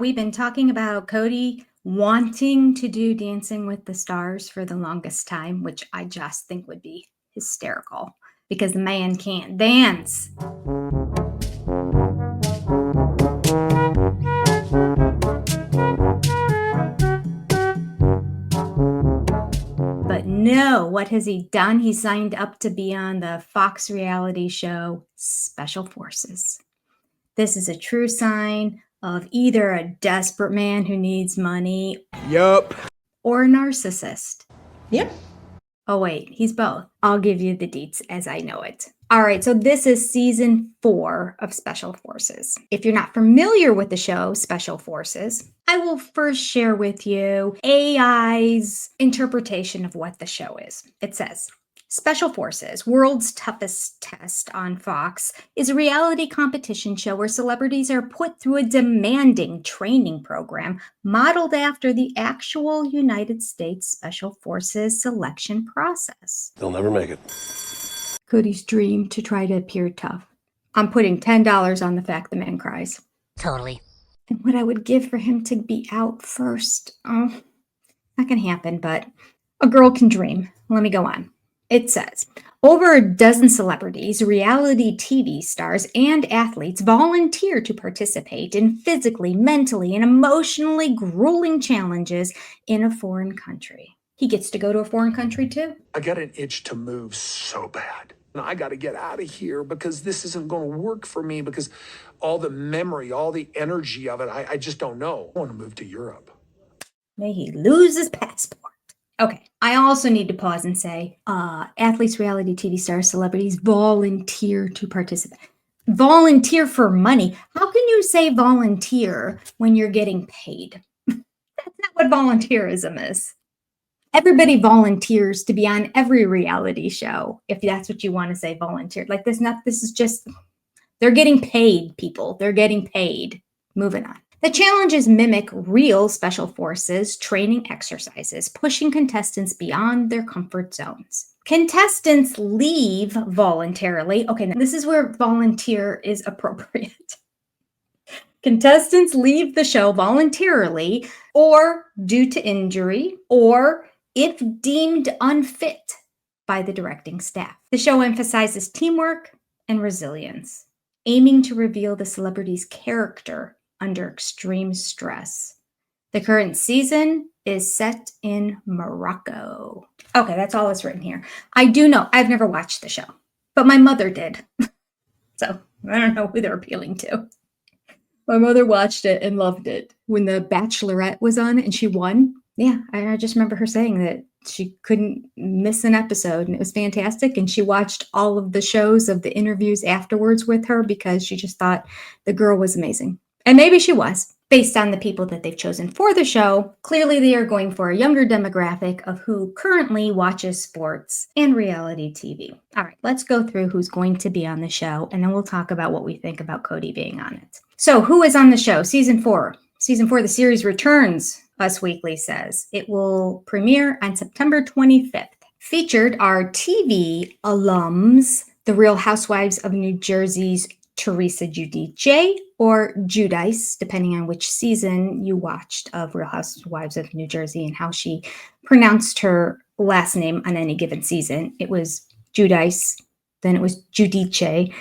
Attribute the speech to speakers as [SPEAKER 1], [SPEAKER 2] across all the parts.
[SPEAKER 1] We've been talking about KODY wanting to do Dancing with the Stars for the longest time, which I just think would be hysterical because the man can't dance. But no, what has he done? He signed up to be on the Fox reality show Special Forces. This is a true sign of either a desperate man who needs money.
[SPEAKER 2] Yup.
[SPEAKER 1] Or a narcissist.
[SPEAKER 3] Yep.
[SPEAKER 1] Oh, wait, he's both. I'll give you the deets as I know it. All right, so this is season 4 of Special Forces. If you're not familiar with the show Special Forces, I will first share with you AI's interpretation of what the show is. It says, Special Forces, World's Toughest Test on Fox, is a reality competition show where celebrities are put through a demanding training program modeled after the actual United States Special Forces selection process.
[SPEAKER 2] They'll never make it.
[SPEAKER 1] KODY's dream to try to appear tough. I'm putting $10 on the fact the man cries.
[SPEAKER 4] Totally.
[SPEAKER 1] And what I would give for him to be out first. Oh, not gonna happen, but a girl can dream. Let me go on. It says, over a dozen celebrities, reality TV stars, and athletes volunteer to participate in physically, mentally, and emotionally grueling challenges in a foreign country. He gets to go to a foreign country too.
[SPEAKER 5] I got an itch to move so bad. I got to get out of here because this isn't going to work for me because all the memory, all the energy of it, I just don't know. I want to move to Europe.
[SPEAKER 1] May he lose his passport. Okay, I also need to pause and say, athletes, reality TV stars, celebrities volunteer to participate. Volunteer for money. How can you say volunteer when you're getting paid? That's not what volunteerism is. Everybody volunteers to be on every reality show, if that's what you want to say, volunteer. Like this is just, they're getting paid, people. They're getting paid. Moving on. The challenges mimic real Special Forces training exercises, pushing contestants beyond their comfort zones. Contestants leave voluntarily. Okay, now this is where volunteer is appropriate. Contestants leave the show voluntarily or due to injury or if deemed unfit by the directing staff. The show emphasizes teamwork and resilience, aiming to reveal the celebrity's character under extreme stress. The current season is set in Morocco. Okay, that's all that's written here. I do know, I've never watched the show, but my mother did. So I don't know who they're appealing to. My mother watched it and loved it. When the Bachelorette was on and she won, yeah, I just remember her saying that she couldn't miss an episode and it was fantastic. And she watched all of the shows of the interviews afterwards with her because she just thought the girl was amazing. And maybe she was. Based on the people that they've chosen for the show, clearly they are going for a younger demographic of who currently watches sports and reality TV. All right, let's go through who's going to be on the show, and then we'll talk about what we think about KODY being on it. So who is on the show? Season 4. Season 4, the series returns, Us Weekly says. It will premiere on September 25th. Featured are TV alums, The Real Housewives of New Jersey's Teresa Giudice or Giudice, depending on which season you watched of Real Housewives of New Jersey and how she pronounced her last name on any given season. It was Giudice, then it was Giudice,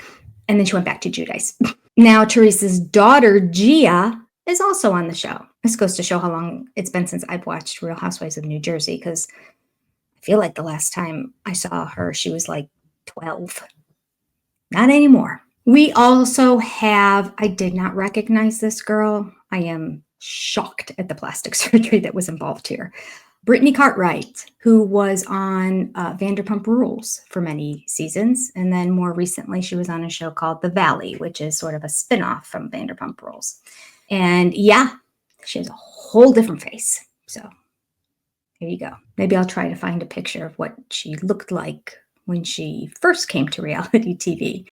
[SPEAKER 1] and then she went back to Giudice. Now, Teresa's daughter, Gia, is also on the show. This goes to show how long it's been since I've watched Real Housewives of New Jersey, because I feel like the last time I saw her, she was like 12. Not anymore. We also have, I did not recognize this girl. I am shocked at the plastic surgery that was involved here. Brittany Cartwright, who was on Vanderpump Rules for many seasons. And then more recently, she was on a show called The Valley, which is sort of a spinoff from Vanderpump Rules. And yeah, she has a whole different face. So here you go. Maybe I'll try to find a picture of what she looked like when she first came to reality TV.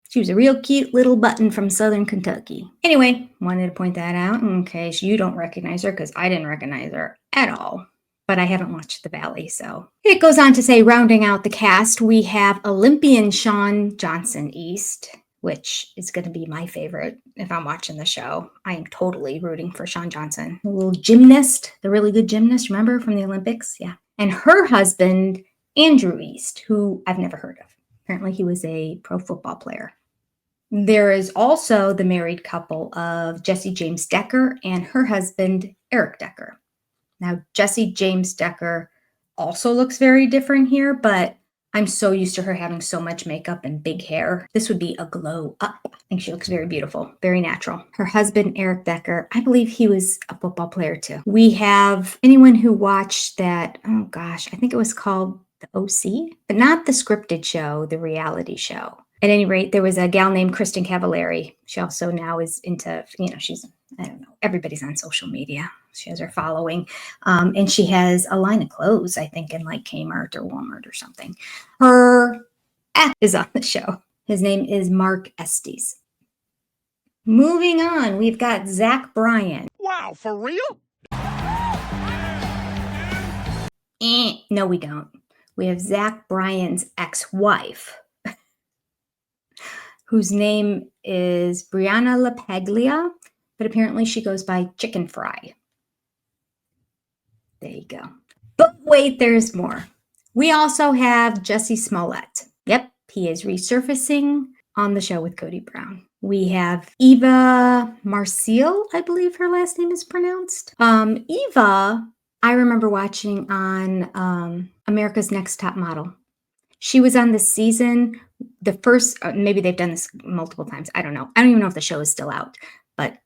[SPEAKER 1] She was a real cute little button from Southern Kentucky. Anyway, wanted to point that out in case you don't recognize her, because I didn't recognize her at all. but I haven't watched The Valley. So it goes on to say, rounding out the cast, we have Olympian Shawn Johnson East, which is going to be my favorite if I'm watching the show. I am totally rooting for Shawn Johnson. A little gymnast, the really good gymnast, remember, from the Olympics? Yeah. And her husband, Andrew East, who I've never heard of. Apparently he was a pro football player. There is also the married couple of Jesse James Decker and her husband, Eric Decker. Now, Jesse James Decker also looks very different here, but I'm so used to her having so much makeup and big hair. This would be a glow up. I think she looks very beautiful, very natural. Her husband, Eric Decker, I believe he was a football player too. We have anyone who watched that, oh gosh, I think it was called The OC, but not the scripted show, the reality show. At any rate, there was a gal named Kristen Cavallari. She also now is into, she's, I don't know, everybody's on social media. She has her following. And she has a line of clothes, I think, in like Kmart or Walmart or something. Her ex is on the show. His name is Mark Estes. Moving on, we've got Zach Bryan.
[SPEAKER 2] Wow, for real?
[SPEAKER 1] No, we don't. We have Zach Bryan's ex-wife, whose name is Brianna LaPaglia, but apparently she goes by Chicken Fry. There you go. But wait, there's more. We also have Jesse Smollett. Yep, he is resurfacing on the show with Kody Brown. We have Eva Marcille, I believe her last name is pronounced. Eva, I remember watching on America's Next Top Model. She was on the season, the first, maybe they've done this multiple times. I don't know. I don't even know if the show is still out, but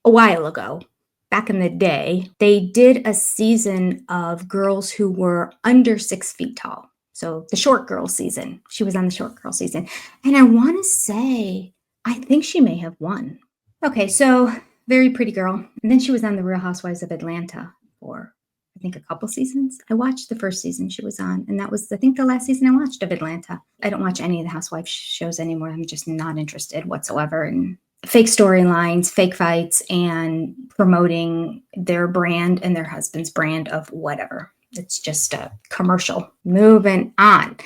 [SPEAKER 1] a while ago, back in the day, they did a season of girls who were under 6 feet tall. So the short girl season. She was on the short girl season. And I want to say, I think she may have won. Okay, so very pretty girl. And then she was on The Real Housewives of Atlanta for, I think, a couple seasons. I watched the first season she was on, and that was, I think, the last season I watched of Atlanta. I don't watch any of the housewife shows anymore. I'm just not interested whatsoever in fake storylines, fake fights, and promoting their brand and their husband's brand of whatever. It's just a commercial. Moving on.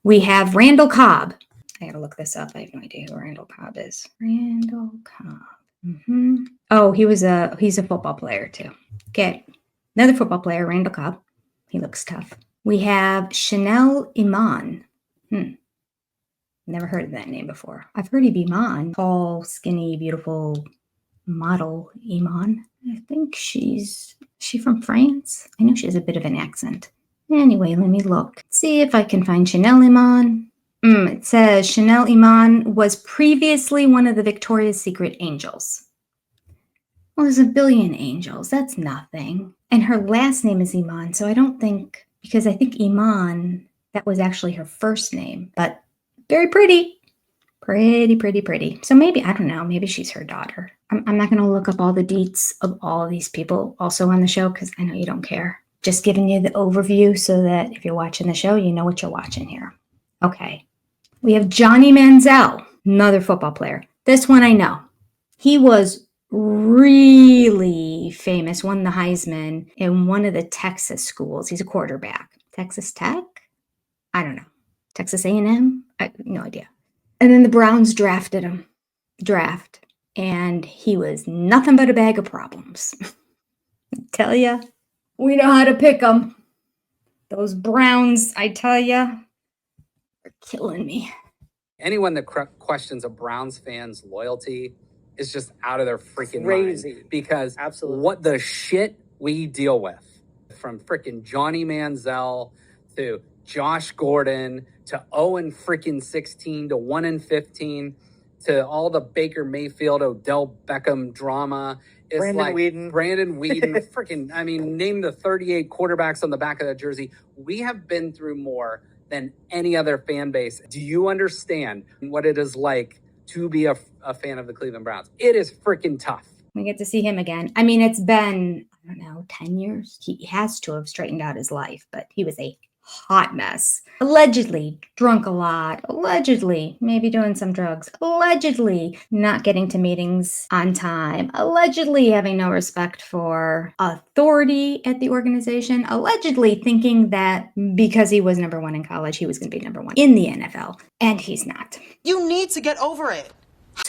[SPEAKER 1] We have Randall Cobb. I gotta look this up. I have no idea who Randall Cobb is. Randall Cobb. Oh, he's a football player too. Okay. Another football player, Randall Cobb. He looks tough. We have Chanel Iman. Never heard of that name before. I've heard of Iman. Tall, skinny, beautiful model Iman. I think is she from France? I know she has a bit of an accent. Anyway, let me look. See if I can find Chanel Iman. It says Chanel Iman was previously one of the Victoria's Secret angels. Well, there's a billion angels. That's nothing. And her last name is Iman, so I don't think, because I think Iman, that was actually her first name, but very pretty. Pretty. So maybe, I don't know, maybe she's her daughter. I'm not going to look up all the deets of all of these people also on the show because I know you don't care. Just giving you the overview so that if you're watching the show, you know what you're watching here. Okay. We have Johnny Manziel, another football player. This one I know. He was really famous, won the Heisman in one of the Texas schools. He's a quarterback. Texas Tech? I don't know. Texas A&M? No idea. And then the Browns drafted him. And he was nothing but a bag of problems. Tell ya, we know how to pick them. Those Browns, I tell ya, are killing me.
[SPEAKER 3] Anyone that questions a Browns fan's loyalty is just out of their freaking
[SPEAKER 4] crazy
[SPEAKER 3] mind. Because
[SPEAKER 4] absolutely
[SPEAKER 3] what the shit we deal with, from freaking Johnny Manziel to Josh Gordon to 0-16 to 1-15 to all the Baker Mayfield, Odell Beckham drama. It's
[SPEAKER 4] Brandon
[SPEAKER 3] Weeden, freaking, I mean, name the 38 quarterbacks on the back of that jersey. We have been through more than any other fan base. Do you understand what it is like to be a fan of the Cleveland Browns? It is freaking tough.
[SPEAKER 1] We get to see him again. I mean, it's been, I don't know, 10 years. He has to have straightened out his life, but he was a hot mess. Allegedly drunk a lot, allegedly maybe doing some drugs, allegedly not getting to meetings on time, allegedly having no respect for authority at the organization, allegedly thinking that because he was number one in college, he was going to be number one in the NFL, and he's not.
[SPEAKER 2] You need to get over it.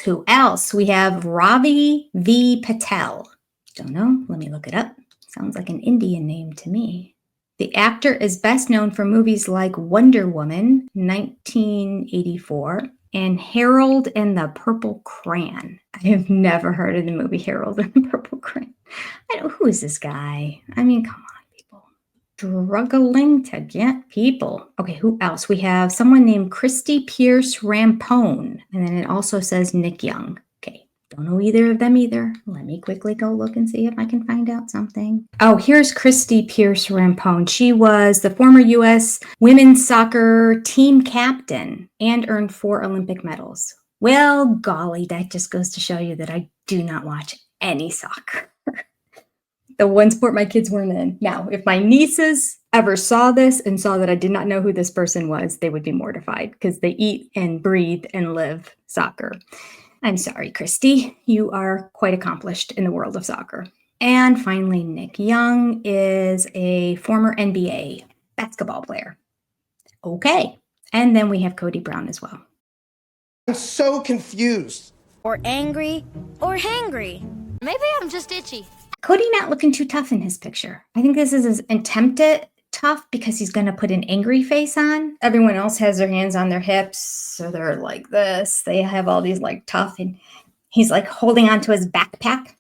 [SPEAKER 1] Who else? We have Ravi V. Patel. Don't know. Let me look it up. Sounds like an Indian name to me. The actor is best known for movies like Wonder Woman, 1984, and Harold and the Purple Crayon. I have never heard of the movie Harold and the Purple Crayon. Who is this guy? I mean, come on, people. Struggling to get people. Okay, who else? We have someone named Christy Pierce Rampone, and then it also says Nick Young. Don't know either of them either. Let me quickly go look and see if I can find out something. Oh, here's Christy Pierce Rampone. She was the former U.S. women's soccer team captain and earned 4 Olympic medals. Well, golly, that just goes to show you that I do not watch any soccer. The one sport my kids weren't in. Now, if my nieces ever saw this and saw that I did not know who this person was, they would be mortified because they eat and breathe and live soccer. I'm sorry, Christy. You are quite accomplished in the world of soccer. And finally, Nick Young is a former NBA basketball player. Okay. And then we have KODY Brown as well.
[SPEAKER 4] I'm so confused.
[SPEAKER 6] Or angry, or hangry. Maybe I'm just itchy.
[SPEAKER 1] KODY not looking too tough in his picture. I think this is his attempted tough because he's going to put an angry face on. Everyone else has their hands on their hips, so they're like this. They have all these like tough, and he's like holding onto his backpack,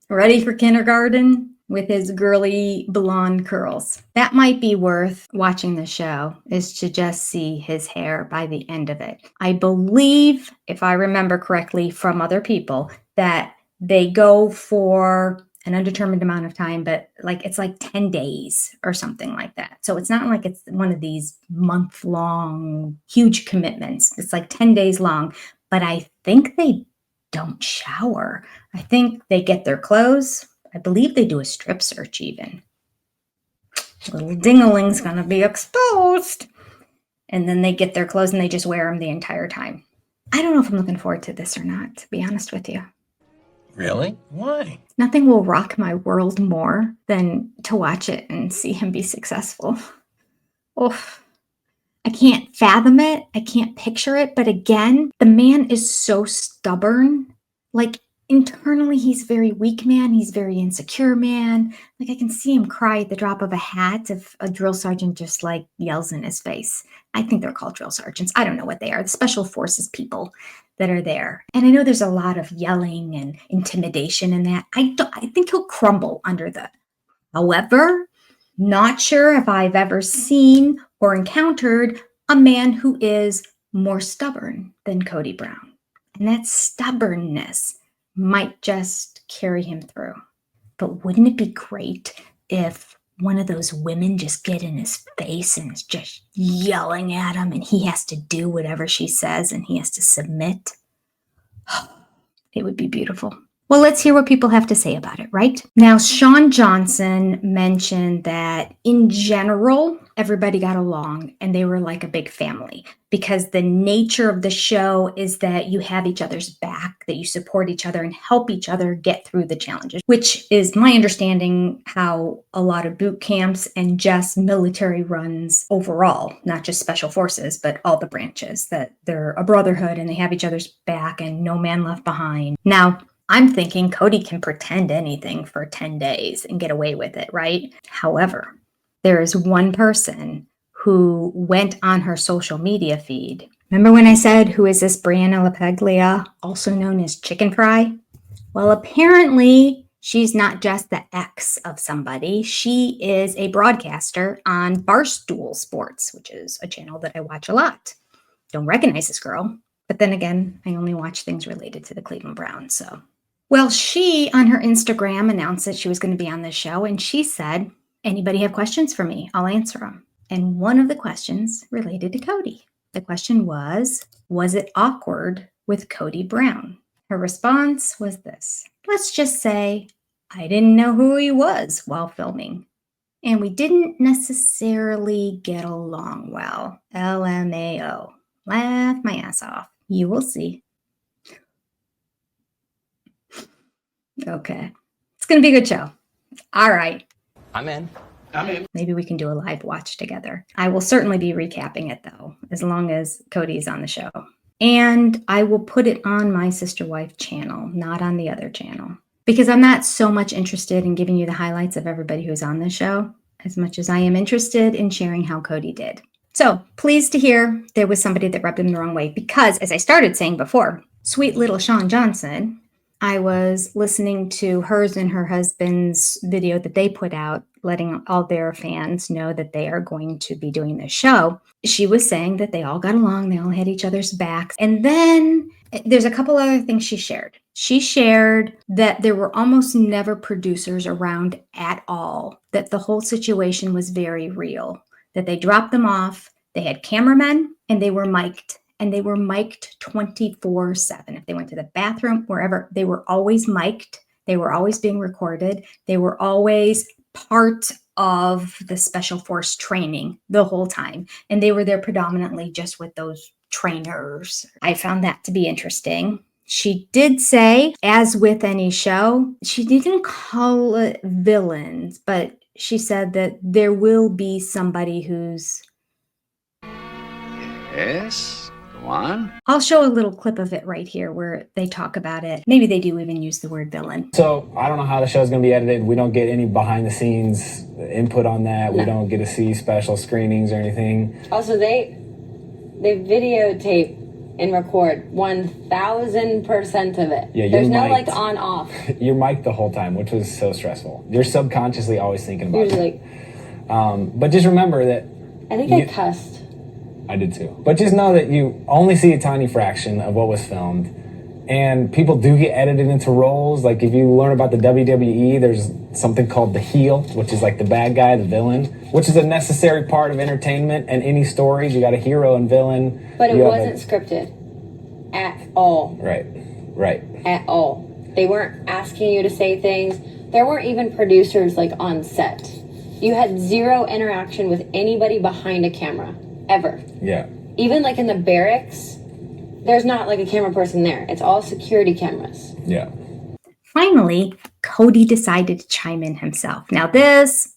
[SPEAKER 1] ready for kindergarten with his girly blonde curls. That might be worth watching the show, is to just see his hair by the end of it. I believe, if I remember correctly from other people, that they go for an undetermined amount of time, but like it's like 10 days or something like that. So it's not like it's one of these month-long huge commitments. It's like 10 days long, but I think they don't shower. I think they get their clothes. I believe they do a strip search even. Little dingling's gonna be exposed. And then they get their clothes and they just wear them the entire time. I don't know if I'm looking forward to this or not, to be honest with you.
[SPEAKER 4] Really? Why?
[SPEAKER 1] Nothing will rock my world more than to watch it and see him be successful. Oof. I can't fathom it. I can't picture it. But again, the man is so stubborn. Like internally, he's a very weak man. He's a very insecure man. Like I can see him cry at the drop of a hat if a drill sergeant just like yells in his face. I think they're called drill sergeants. I don't know what they are. The special forces people that are there. And I know there's a lot of yelling and intimidation in that. I think he'll crumble under that. However, not sure if I've ever seen or encountered a man who is more stubborn than KODY Brown. And that stubbornness might just carry him through. But wouldn't it be great if one of those women just get in his face and is just yelling at him and he has to do whatever she says and he has to submit? It would be beautiful. Well, let's hear what people have to say about it, right? Now, Sean Johnson mentioned that in general, everybody got along and they were like a big family because the nature of the show is that you have each other's back, that you support each other and help each other get through the challenges, which is my understanding how a lot of boot camps and just military runs overall, not just special forces, but all the branches, that they're a brotherhood and they have each other's back and no man left behind. Now, I'm thinking KODY can pretend anything for 10 days and get away with it, right? However, there is one person who went on her social media feed. Remember when I said, who is this Brianna LaPaglia, also known as Chicken Fry? Well, apparently she's not just the ex of somebody. She is a broadcaster on Barstool Sports, which is a channel that I watch a lot. Don't recognize this girl. But then again, I only watch things related to the Cleveland Browns, so. Well, she, on her Instagram, announced that she was going to be on this show, and she said, anybody have questions for me? I'll answer them. And one of the questions related to KODY. The question was it awkward with KODY Brown? Her response was this: let's just say I didn't know who he was while filming. And we didn't necessarily get along well. LMAO. Laugh my ass off. You will see. Okay. It's going to be a good show. All right.
[SPEAKER 4] I'm in.
[SPEAKER 1] Maybe we can do a live watch together. I will certainly be recapping it, though, as long as Kody is on the show. And I will put it on my Sister Wife channel, not on the other channel. Because I'm not so much interested in giving you the highlights of everybody who's on the show, as much as I am interested in sharing how Kody did. So, pleased to hear there was somebody that rubbed him the wrong way. Because, as I started saying before, sweet little Sean Johnson, I was listening to hers and her husband's video that they put out, letting all their fans know that they are going to be doing this show. She was saying that they all got along, they all had each other's backs. And then there's a couple other things she shared. She shared that there were almost never producers around at all, that the whole situation was very real, that they dropped them off, they had cameramen, and they were mic'd. And they were mic'd 24/7. If they went to the bathroom, wherever, they were always mic'd. They were always being recorded. They were always part of the Special Force training the whole time. And they were there predominantly just with those trainers. I found that to be interesting. She did say, as with any show, she didn't call it villains, but she said that there will be somebody who's...
[SPEAKER 7] Yes? Go on.
[SPEAKER 1] I'll show a little clip of it right here where they talk about it. Maybe they do even use the word villain.
[SPEAKER 8] So I don't know how the show's going to be edited. We don't get any behind the scenes input on that. We don't get to see special screenings or anything.
[SPEAKER 9] Also, they videotape and record 1,000% of it.
[SPEAKER 8] Yeah,
[SPEAKER 9] there's no
[SPEAKER 8] mic'd.
[SPEAKER 9] like on off.
[SPEAKER 8] You're mic'd the whole time, which was so stressful. You're subconsciously always thinking about
[SPEAKER 9] Usually,
[SPEAKER 8] it. But just remember that
[SPEAKER 9] I think I cussed.
[SPEAKER 8] I did too. But just know that you only see a tiny fraction of what was filmed. And people do get edited into roles. Like if you learn about the WWE, there's something called the heel, which is like the bad guy, the villain, which is a necessary part of entertainment and any stories. You got a hero and villain.
[SPEAKER 9] But it wasn't scripted at all.
[SPEAKER 8] Right.
[SPEAKER 9] At all. They weren't asking you to say things. There weren't even producers like on set. You had zero interaction with anybody behind a camera. Ever.
[SPEAKER 8] Yeah.
[SPEAKER 9] Even like in the barracks, there's not like a camera person there. It's all security cameras.
[SPEAKER 8] Yeah.
[SPEAKER 1] Finally, Kody decided to chime in himself. Now this,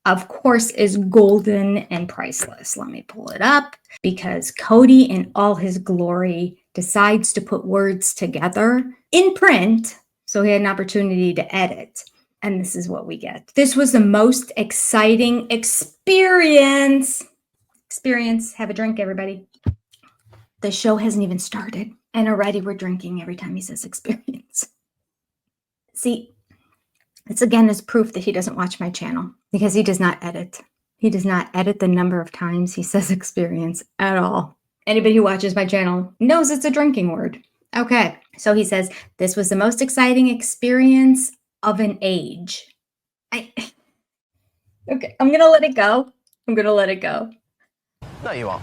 [SPEAKER 1] of course, is golden and priceless. Let me pull it up because Kody in all his glory decides to put words together in print. So he had an opportunity to edit. And this is what we get. This was the most exciting experience. Have a drink, everybody. The show hasn't even started, and already we're drinking every time he says experience. See, it's again is proof that he doesn't watch my channel because he does not edit. He does not edit the number of times he says experience at all. Anybody who watches my channel knows it's a drinking word. Okay, so he says, this was the most exciting experience of an age. Okay, I'm going to let it go.
[SPEAKER 4] No, you won't.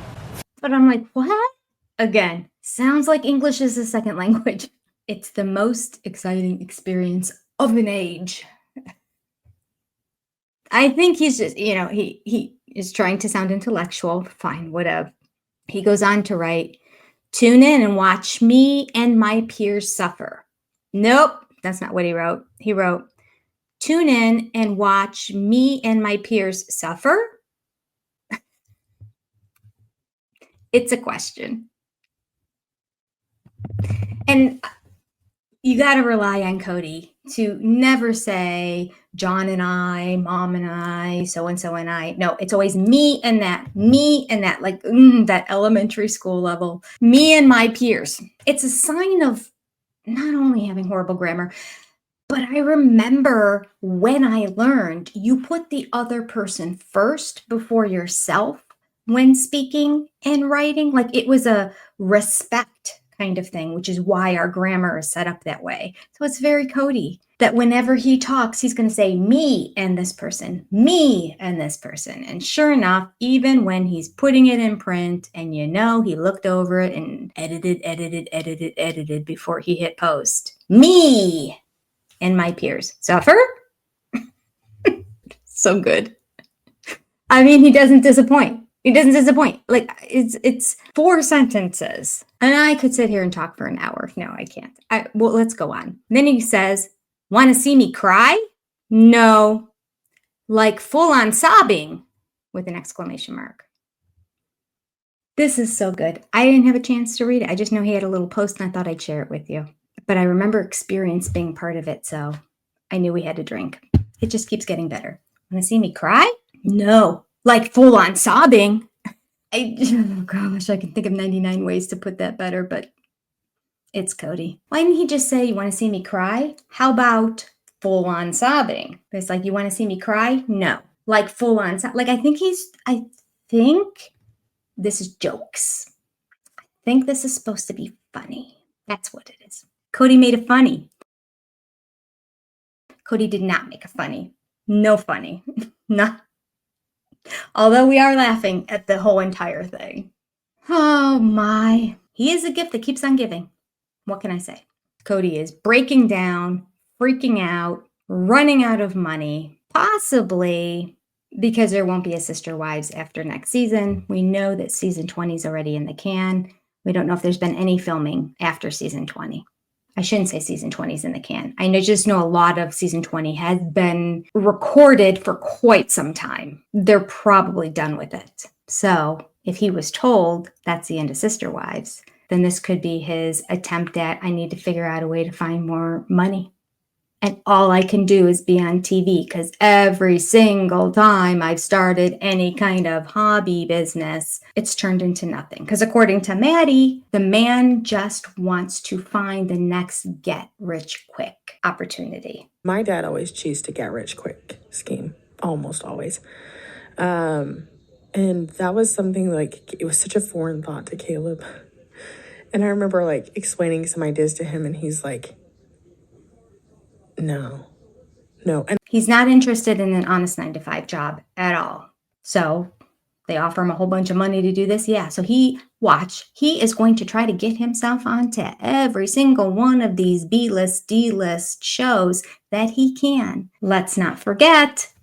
[SPEAKER 1] But I'm like, what? Again, sounds like English is a second language. It's the most exciting experience of an age. I think he's just, he is trying to sound intellectual. Fine, whatever. He goes on to write, tune in and watch me and my peers suffer. Nope, that's not what he wrote. He wrote, tune in and watch me and my peers suffer. It's a question. And you got to rely on Kody to never say John and I, Mom and I, so-and-so and I. No, it's always me and that, like that elementary school level, me and my peers. It's a sign of not only having horrible grammar, but I remember when I learned you put the other person first before yourself when speaking and writing. Like it was a respect kind of thing, which is why our grammar is set up that way. So it's very Kody that whenever he talks, he's going to say me and this person, me and this person. And sure enough, even when he's putting it in print and he looked over it and edited before he hit post. Me and my peers suffer. So good. I mean, he doesn't disappoint. He doesn't disappoint. Like it's 4 sentences. And I could sit here and talk for an hour. No, I can't. Well, let's go on. Then he says, "Want to see me cry?" No. Like full on sobbing with an exclamation mark. This is so good. I didn't have a chance to read it. I just know he had a little post and I thought I'd share it with you. But I remember experience being part of it, so I knew we had to drink. It just keeps getting better. Want to see me cry? No. Like full on sobbing. Oh gosh, I can think of 99 ways to put that better, but it's KODY. Why didn't he just say, "You want to see me cry?" How about full on sobbing? It's like, "You want to see me cry?" No. Like full on like I think this is jokes. I think this is supposed to be funny. That's what it is. KODY made it funny. KODY did not make it funny. No funny. Not. Although we are laughing at the whole entire thing. Oh my. He is a gift that keeps on giving. What can I say? KODY is breaking down, freaking out, running out of money, possibly because there won't be a Sister Wives after next season. We know that season 20 is already in the can. We don't know if there's been any filming after season 20. I shouldn't say season 20 is in the can. Just know a lot of season 20 has been recorded for quite some time. They're probably done with it. So if he was told that's the end of Sister Wives, then this could be his attempt at, I need to figure out a way to find more money. And all I can do is be on TV, because every single time I've started any kind of hobby business, it's turned into nothing. Because according to Maddie, the man just wants to find the next get rich quick opportunity.
[SPEAKER 10] My dad always chose to get rich quick scheme, almost always. And that was something like, it was such a foreign thought to Caleb. And I remember like explaining some ideas to him and he's like, no. And
[SPEAKER 1] he's not interested in an honest 9-to-5 job at all. So they offer him a whole bunch of money to do this. Yeah. So he is going to try to get himself onto every single one of these B-list, D-list shows that he can. Let's not forget,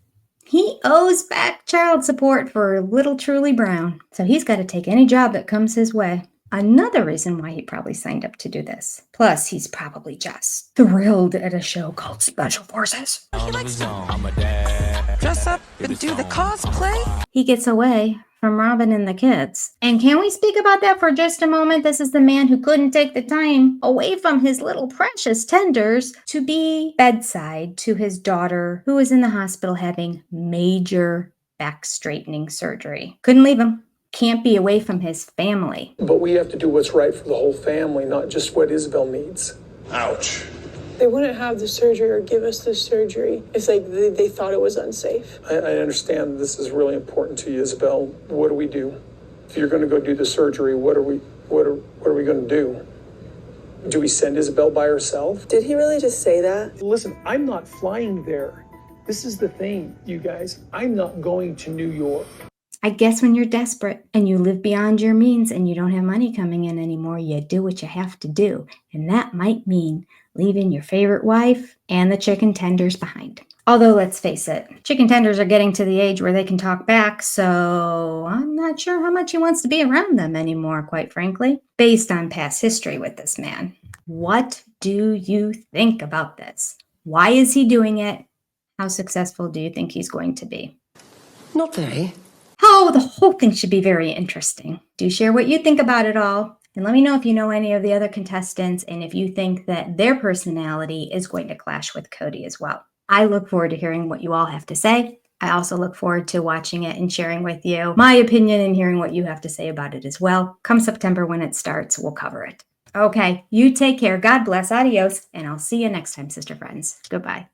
[SPEAKER 1] he owes back child support for little Truly Brown. So he's got to take any job that comes his way. Another reason why he probably signed up to do this. Plus, he's probably just thrilled at a show called Special Forces.
[SPEAKER 2] He likes to dress up and do the cosplay.
[SPEAKER 1] He gets away from Robin and the kids. And can we speak about that for just a moment? This is the man who couldn't take the time away from his little precious tenders to be bedside to his daughter, who was in the hospital having major back straightening surgery. Couldn't leave him. Can't be away from his family.
[SPEAKER 5] But we have to do what's right for the whole family, not just what Isabel needs.
[SPEAKER 11] Ouch.
[SPEAKER 12] They wouldn't have the surgery or give us the surgery if they thought it was unsafe.
[SPEAKER 5] I understand this is really important to you, Isabel. What do we do? If you're going to go do the surgery, what are we going to do? Do we send Isabel by herself?
[SPEAKER 12] Did he really just say that?
[SPEAKER 5] Listen, I'm not flying there. This is the thing, you guys. I'm not going to New York.
[SPEAKER 1] I guess when you're desperate and you live beyond your means and you don't have money coming in anymore, you do what you have to do. And that might mean leaving your favorite wife and the chicken tenders behind. Although, let's face it, chicken tenders are getting to the age where they can talk back, so I'm not sure how much he wants to be around them anymore, quite frankly, based on past history with this man. What do you think about this? Why is he doing it? How successful do you think he's going to be?
[SPEAKER 2] Not very.
[SPEAKER 1] Oh, the whole thing should be very interesting. Do share what you think about it all. And let me know if you know any of the other contestants and if you think that their personality is going to clash with KODY as well. I look forward to hearing what you all have to say. I also look forward to watching it and sharing with you my opinion and hearing what you have to say about it as well. Come September when it starts, we'll cover it. Okay, you take care. God bless. Adios. And I'll see you next time, sister friends. Goodbye.